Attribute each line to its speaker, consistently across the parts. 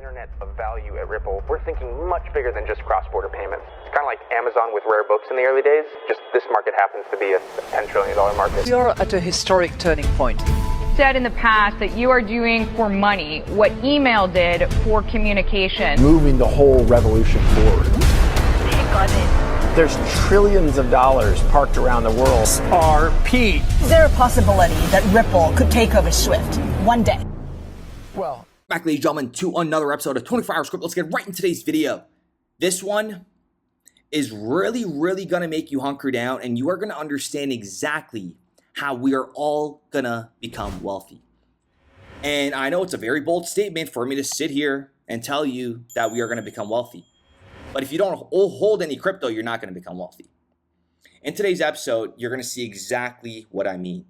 Speaker 1: internet of value at Ripple, we're thinking much bigger than just cross-border payments. It's kind of like Amazon with rare books in the early days, just this market happens to be a $10 trillion market.
Speaker 2: We are at a historic turning point.
Speaker 3: Said in the past that you are doing for money what email did for communication.
Speaker 4: Moving the whole revolution forward.
Speaker 2: Take on it.
Speaker 4: There's trillions of dollars parked around the world. XRP.
Speaker 5: Is there a possibility that Ripple could take over Swift one day?
Speaker 4: Well,
Speaker 6: back, ladies and gentlemen, to another episode of 24 Hour Script. Let's get right into today's video. This one is really going to make you hunker down, and you are going to understand exactly how we are all going to become wealthy. And I know it's a very bold statement for me to sit here and tell you that we are going to become wealthy. But if you don't hold any crypto, you're not going to become wealthy. In today's episode, you're going to see exactly what I mean.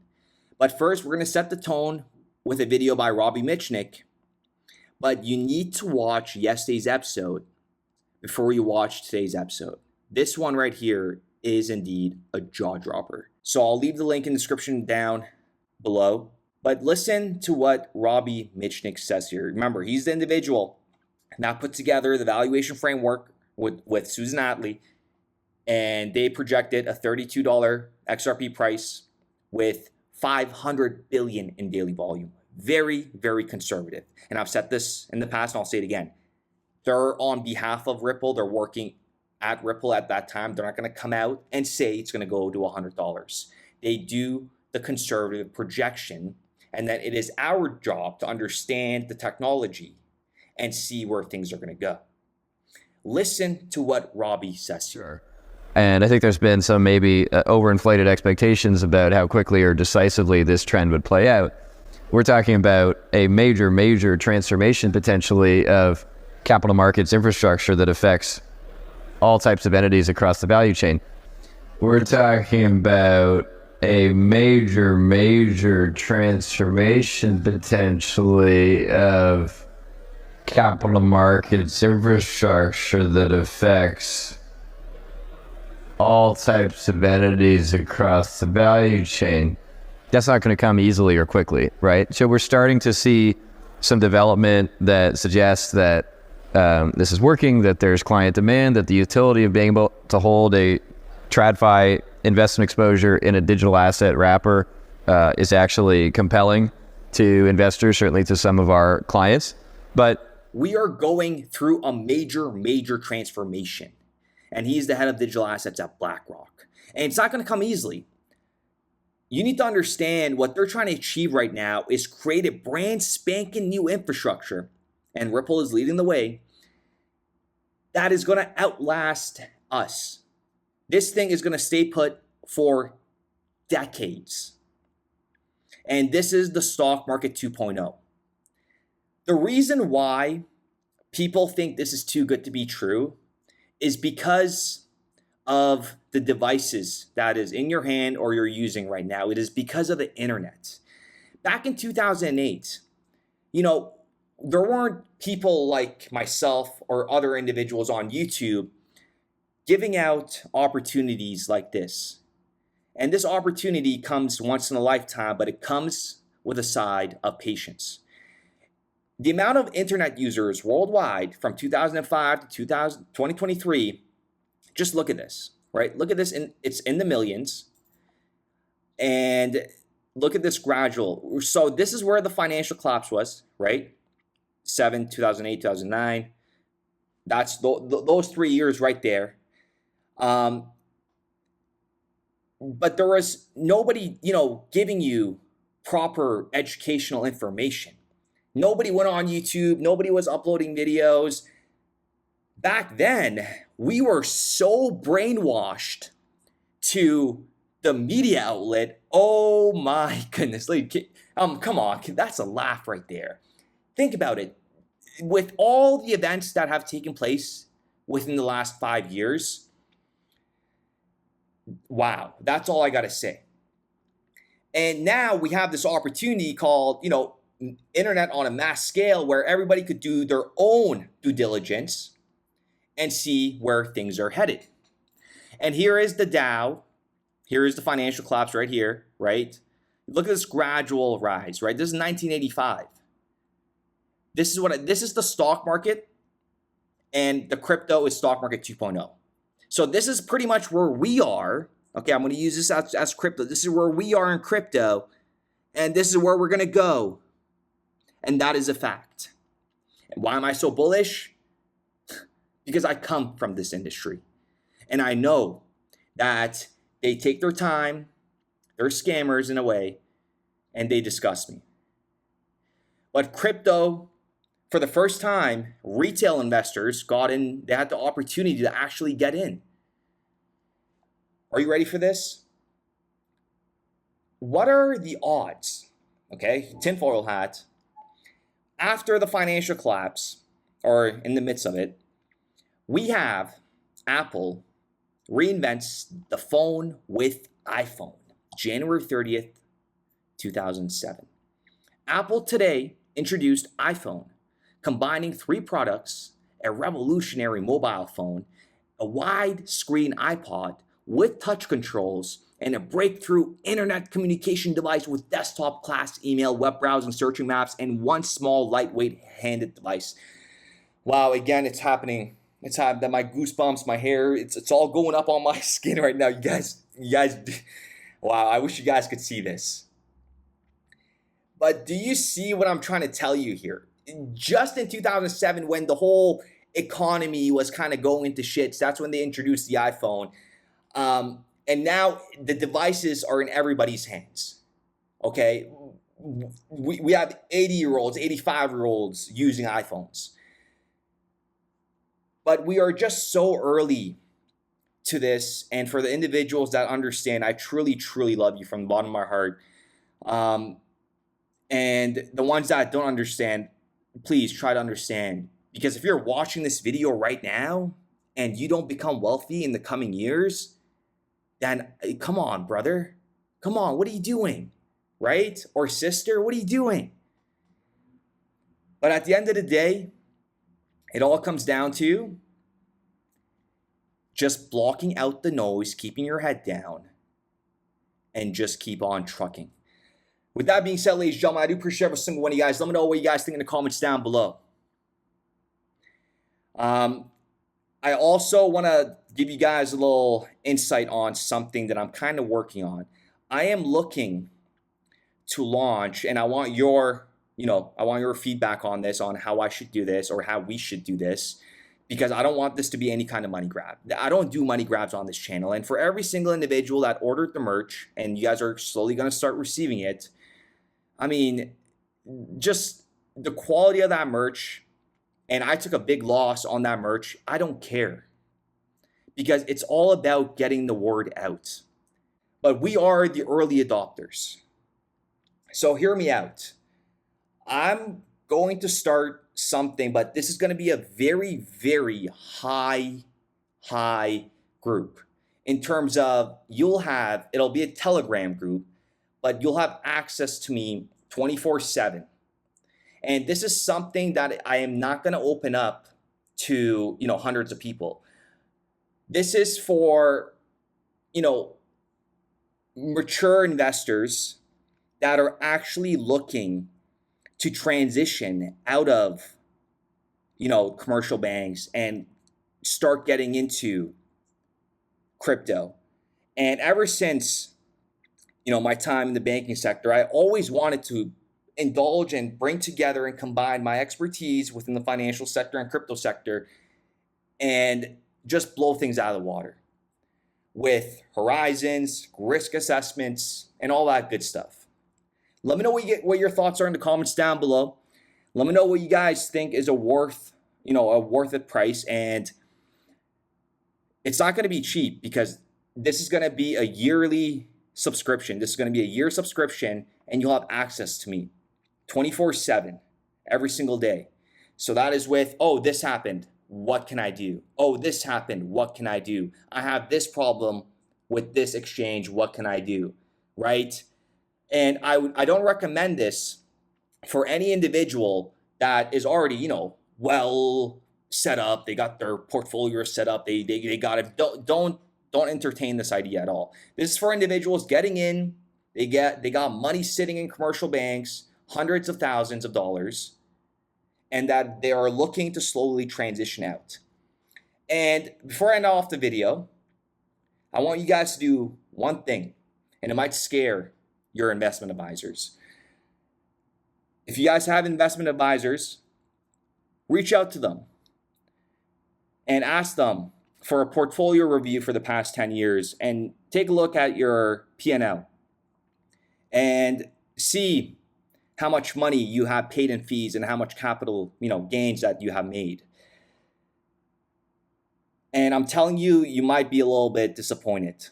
Speaker 6: But first, we're going to set the tone with a video by Robbie Mitchnick. But you need to watch yesterday's episode before you watch today's episode. This one right here is indeed a jaw dropper. So I'll leave the link in the description down below. But listen to what Robbie Mitchnick says here. Remember, he's the individual that put together the valuation framework with Susan Atley, and they projected a $32 XRP price with 500 billion in daily volume. Very conservative. And I've said this in the past, and I'll say it again. They're on behalf of Ripple. They're working at Ripple at that time. They're not going to come out and say it's going to go to $100. They do the conservative projection, and that it is our job to understand the technology and see where things are going to go. Listen to what Robbie says here.
Speaker 7: Sure. And I think there's been some maybe overinflated expectations about how quickly or decisively this trend would play out. We're talking about a major transformation potentially of capital markets infrastructure that affects all types of entities across the value chain. We're talking about a major transformation potentially of capital markets infrastructure that affects all types of entities across the value chain. That's not going to come easily or quickly, right? So we're starting to see some development that suggests that this is working, that there's client demand, that the utility of being able to hold a TradFi investment exposure in a digital asset wrapper is actually compelling to investors, certainly to some of our clients. But
Speaker 6: we are going through a major transformation. And he's the head of digital assets at BlackRock. And it's not going to come easily. You need to understand what they're trying to achieve right now is create a brand spanking new infrastructure. And Ripple is leading the way. That is going to outlast us. This thing is going to stay put for decades. And this is the stock market 2.0. The reason why people think this is too good to be true is because of the devices that is in your hand or you're using right now. It is because of the internet. Back in 2008, there weren't people like myself or other individuals on YouTube giving out opportunities like this. And this opportunity comes once in a lifetime, but it comes with a side of patience. The amount of internet users worldwide from 2005 to 2023, just look at this, right? Look at this, it's in the millions. And look at this gradual. So this is where the financial collapse was, right? 2008, 2009. That's those 3 years right there. But there was nobody, giving you proper educational information. Nobody went on YouTube. Nobody was uploading videos. Back then, we were so brainwashed to the media outlet. Oh my goodness. Come on. That's a laugh right there. Think about it. With all the events that have taken place within the last 5 years, wow, that's all I got to say. And now we have this opportunity called, internet on a mass scale where everybody could do their own due diligence and see where things are headed. And here is the Dow. Here is the financial collapse right here, right? Look at this gradual rise, right? This is 1985. This is the stock market, and the crypto is stock market 2.0. So this is pretty much where we are. Okay, I'm going to use this as crypto. This is where we are in crypto, and this is where we're going to go. And that is a fact. And why am I so bullish? Because I come from this industry, and I know that they take their time, they're scammers in a way, and they disgust me. But crypto, for the first time, retail investors got in, they had the opportunity to actually get in. Are you ready for this? What are the odds? Okay, tinfoil hat. After the financial collapse, or in the midst of it, we have Apple reinvents the phone with iPhone, January 30th, 2007. Apple today introduced iPhone, combining three products: a revolutionary mobile phone, a wide-screen iPod with touch controls, and a breakthrough internet communication device with desktop-class email, web browsing, searching maps, and one small, lightweight handed device. Wow, again, it's happening. It's happening. My goosebumps, my hair, it's all going up on my skin right now. You guys, wow, I wish you guys could see this. But do you see what I'm trying to tell you here? Just in 2007, when the whole economy was kind of going into shits, that's when they introduced the iPhone. And now the devices are in everybody's hands. Okay? We have 80-year-olds, 85-year-olds using iPhones. But we are just so early to this. And for the individuals that understand, I truly, truly love you from the bottom of my heart. And the ones that don't understand, please try to understand. Because if you're watching this video right now and you don't become wealthy in the coming years, then come on, brother. Come on, what are you doing? Right? Or sister, what are you doing? But at the end of the day, it all comes down to just blocking out the noise, keeping your head down, and just keep on trucking. With that being said, ladies and gentlemen, I do appreciate every single one of you guys. Let me know what you guys think in the comments down below. I also want to give you guys a little insight on something that I'm kind of working on. I am looking to launch, and I want your feedback on this, on how I should do this or how we should do this, because I don't want this to be any kind of money grab. I don't do money grabs on this channel. And for every single individual that ordered the merch, and you guys are slowly going to start receiving it, I mean, just the quality of that merch, and I took a big loss on that merch, I don't care. Because it's all about getting the word out. But we are the early adopters. So hear me out. I'm going to start something, but this is going to be a very, very high group. In terms of it'll be a Telegram group, but you'll have access to me 24/7. And this is something that I am not going to open up to, hundreds of people. This is for, mature investors that are actually looking to transition out of, commercial banks and start getting into crypto. And ever since, my time in the banking sector, I always wanted to indulge and bring together and combine my expertise within the financial sector and crypto sector and just blow things out of the water with horizons, risk assessments, and all that good stuff. Let me know what your thoughts are in the comments down below. Let me know what you guys think is a worth it price. And it's not going to be cheap, because this is going to be a yearly subscription. This is going to be a year subscription, and you'll have access to me 24/7 every single day. So that is with, this happened, what can I do? This happened, what can I do? I have this problem with this exchange, what can I do? Right? And I don't recommend this for any individual that is already, well set up. They got their portfolio set up. They got it. Don't entertain this idea at all. This is for individuals getting in. They got money sitting in commercial banks, hundreds of thousands of dollars, and that they are looking to slowly transition out. And before I end off the video, I want you guys to do one thing, and it might scare your investment advisors. If you guys have investment advisors, reach out to them and ask them for a portfolio review for the past 10 years and take a look at your P&L and see how much money you have paid in fees and how much capital, gains that you have made. And I'm telling you, you might be a little bit disappointed.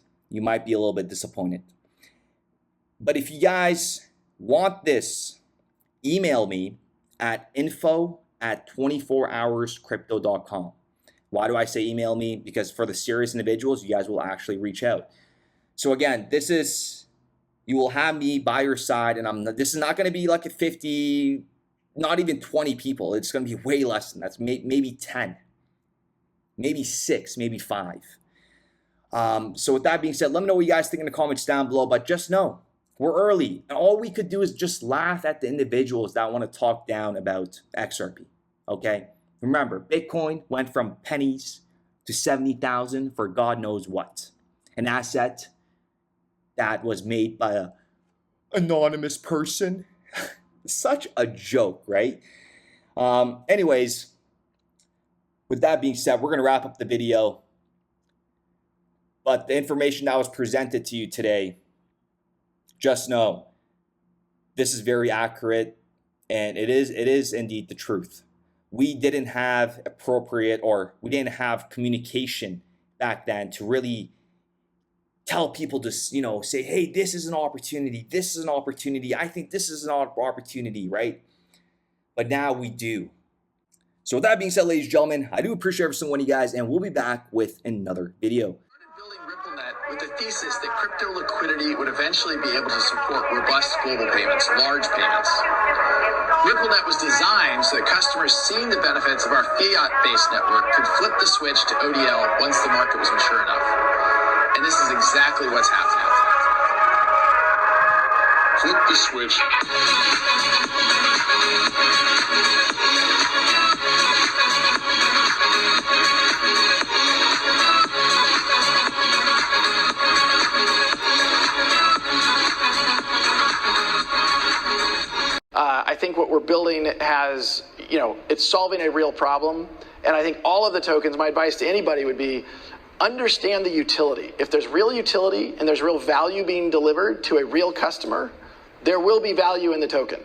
Speaker 6: But if you guys want this, email me at info@24hourscrypto.com. Why do I say email me? Because for the serious individuals, you guys will actually reach out. So again, you will have me by your side, and this is not going to be like a 50, not even 20 people. It's going to be way less than that. Maybe 10, maybe 6, maybe 5. So with that being said, let me know what you guys think in the comments down below, but just know we're early, and all we could do is just laugh at the individuals that want to talk down about XRP, okay? Remember, Bitcoin went from pennies to 70,000 for God knows what. An asset that was made by an anonymous person. Such a joke, right? Anyways, with that being said, we're going to wrap up the video. But the information that was presented to you today, just know this is very accurate, and it is indeed the truth. We didn't have communication back then to really tell people to, say, hey, this is an opportunity. I think this is an opportunity, right? But now we do. So with that being said, ladies and gentlemen, I do appreciate every single one of you guys, and we'll be back with another video.
Speaker 8: Building RippleNet with the thesis that crypto liquidity would eventually be able to support robust global payments, large payments. RippleNet was designed so that customers seeing the benefits of our fiat-based network could flip the switch to ODL once the market was mature enough. And this is exactly what's happening. Flip the switch.
Speaker 9: I think what we're building has, it's solving a real problem. And I think all of the tokens, my advice to anybody would be, understand the utility. If there's real utility and there's real value being delivered to a real customer, there will be value in the token.